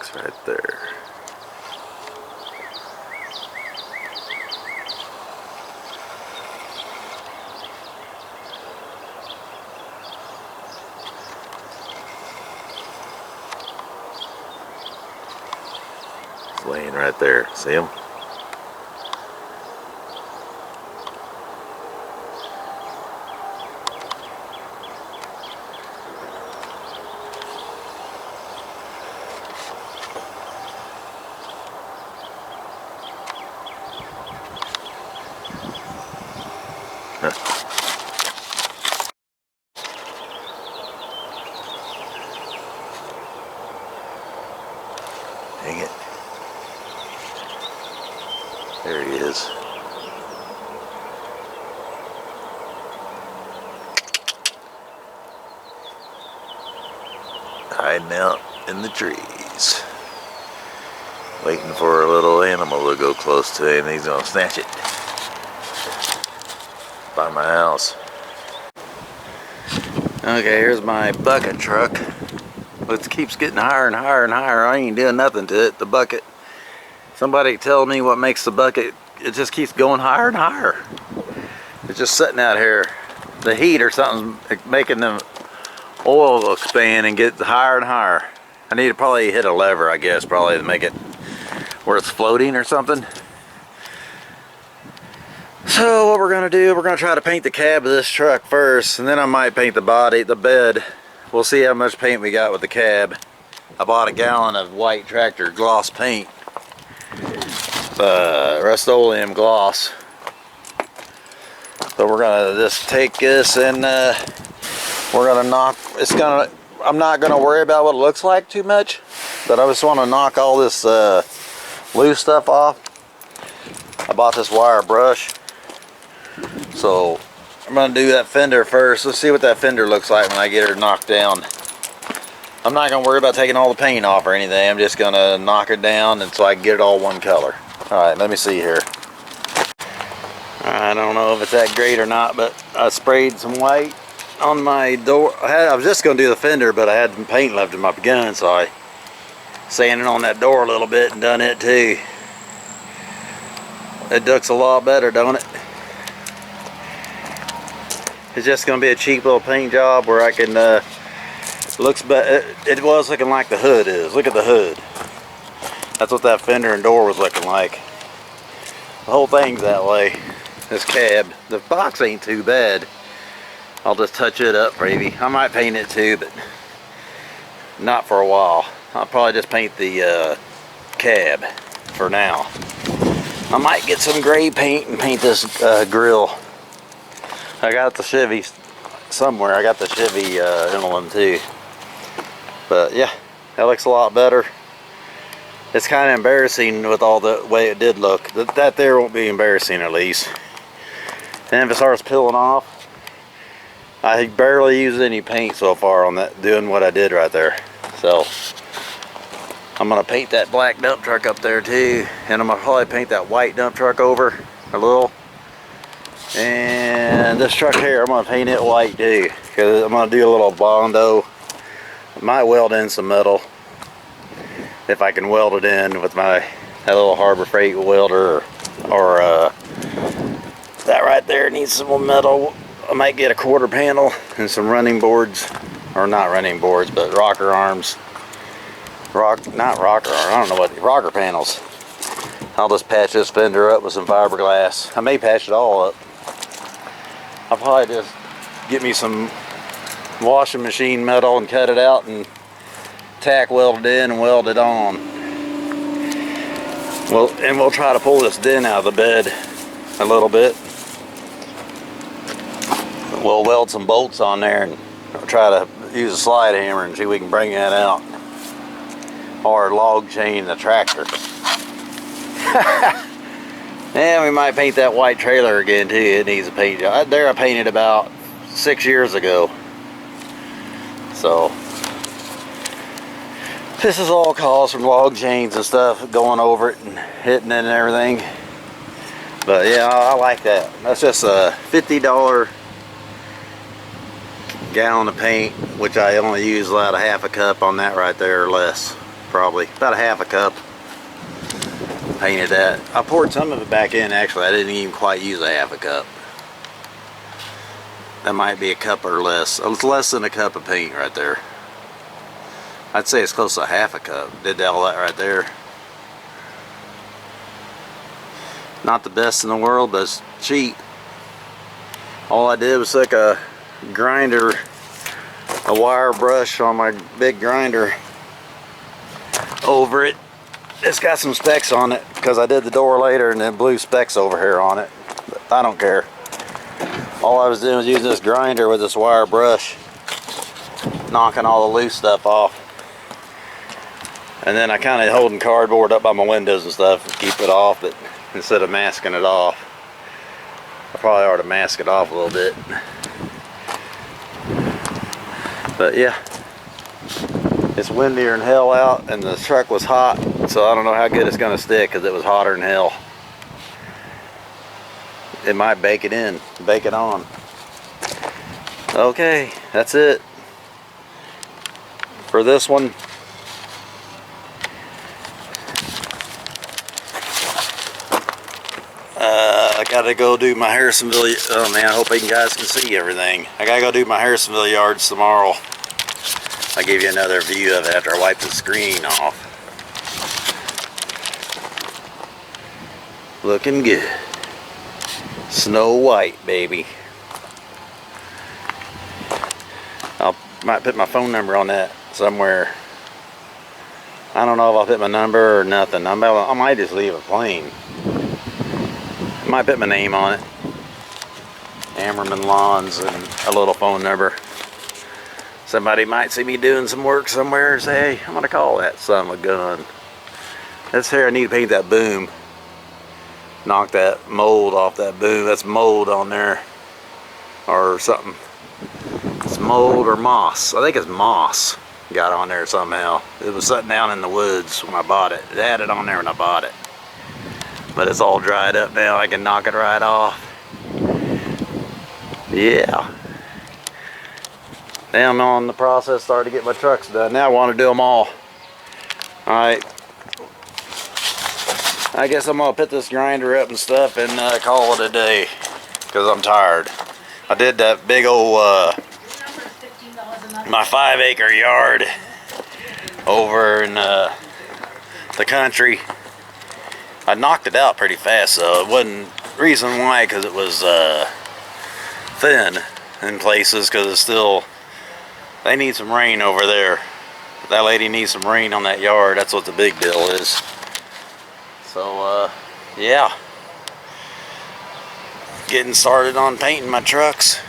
box right there. It's laying right there. See him? Dang it. There he is. Hiding out in the trees. Waiting for a little animal to go close to him. He's gonna snatch it. By my house. Okay, here's my bucket truck. It keeps getting higher and higher and higher. I ain't doing nothing to it, the bucket. Somebody tell me what makes the bucket, it just keeps going higher and higher. It's just sitting out here. The heat or something's making the oil expand and get higher and higher. I need to probably hit a lever, I guess, probably to make it where it's floating or something. So what we're gonna do, we're gonna try to paint the cab of this truck first, and then I might paint the body, the bed. We'll see how much paint we got with the cab. I bought a gallon of white tractor gloss paint, Rust-Oleum gloss. So we're gonna just take this and we're gonna knock. I'm not gonna worry about what it looks like too much, but I just want to knock all this loose stuff off. I bought this wire brush. So I'm gonna do that fender first. Let's see what that fender looks like when I get her knocked down. I'm not gonna worry about taking all the paint off or anything. I'm just gonna knock it down and so I can get it all one color. Alright, let me see here. I don't know if it's that great or not, but I sprayed some white on my door. I was just gonna do the fender, but I had some paint left in my gun, so I sanded on that door a little bit and done it too. It looks a lot better, don't it? It's just going to be a cheap little paint job where I can, looks better. It was looking like the hood is. Look at the hood. That's what that fender and door was looking like. The whole thing's that way. This cab. The box ain't too bad. I'll just touch it up maybe. I might paint it too, but not for a while. I'll probably just paint the cab for now. I might get some gray paint and paint this grill. I got the Chevy somewhere. I got the Chevy emblem too. But yeah, that looks a lot better. It's kind of embarrassing with all the way it did look. That there won't be embarrassing at least. And if it starts peeling off, I barely used any paint so far on that, doing what I did right there. So I'm gonna paint that black dump truck up there too, and I'm gonna probably paint that white dump truck over a little. And this truck here, I'm gonna paint it white too, because I'm gonna do a little Bondo. I might weld in some metal if I can weld it in with that little Harbor Freight welder, or that right there needs some more metal. I might get a quarter panel and some running boards, or not running boards, but rocker arms. Not rocker arm, I don't know what, rocker panels. I'll just patch this fender up with some fiberglass. I may patch it all up. I'll probably just get me some washing machine metal and cut it out and tack weld it in and weld it on. Well, and we'll try to pull this dent out of the bed a little bit. We'll weld some bolts on there and try to use a slide hammer and see if we can bring that out. Or log chain the tractor. And we might paint that white trailer again too. It needs a paint job. There I painted about 6 years ago. So this is all caused from log chains and stuff going over it and hitting it and everything. But yeah, I like that. That's just a $50 gallon of paint, which I only use about a half a cup on that right there or less. probably. About a half a cup. Painted that. I poured some of it back in, actually. I didn't even quite use a half a cup. That might be a cup or less. It's less than a cup of paint right there. I'd say it's close to a half a cup. Did all that right there. Not the best in the world, but it's cheap. All I did was take a grinder, a wire brush on my big grinder over it. It's got some specks on it because I did the door later and then blew specks over here on it. But I don't care. All I was doing was using this grinder with this wire brush, knocking all the loose stuff off. And then I kind of holding cardboard up by my windows and stuff to keep it off, but instead of masking it off. I probably ought to mask it off a little bit. But yeah, it's windier than hell out and the truck was hot, so I don't know how good it's going to stick because it was hotter than hell. It might bake it in, bake it on. Okay, that's it for this one. I gotta go do my Harrisonville. Oh man, I hope you guys can see everything. I gotta go do my Harrisonville yards tomorrow. I'll give you another view of it after I wipe the screen off. Looking good. Snow White, baby. I might put my phone number on that somewhere. I don't know if I'll put my number or nothing. I might just leave it plain. Might put my name on it. Ammerman Lawns and a little phone number. Somebody might see me doing some work somewhere and say, hey, I'm gonna call that son of a gun. That's here, I need to paint that boom. Knock that mold off that boom. That's mold on there. Or something. It's mold or moss. I think it's moss got on there somehow. It was sitting down in the woods when I bought it. It had it on there when I bought it. But it's all dried up now. I can knock it right off. Yeah. Now I'm on the process, starting to get my trucks done. Now I want to do them all. Alright. I guess I'm going to put this grinder up and stuff and call it a day. Because I'm tired. I did that big old, my 5-acre yard over in the country. I knocked it out pretty fast, so it wasn't reason why, because it was thin in places, because it's still, they need some rain over there. That lady needs some rain on that yard. That's what the big deal is. So yeah, getting started on painting my trucks,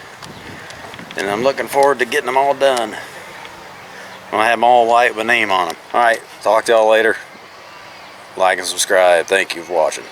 and I'm looking forward to getting them all done. I'm gonna have them all white with a name on them. Alright, talk to y'all later. Like and subscribe. Thank you for watching.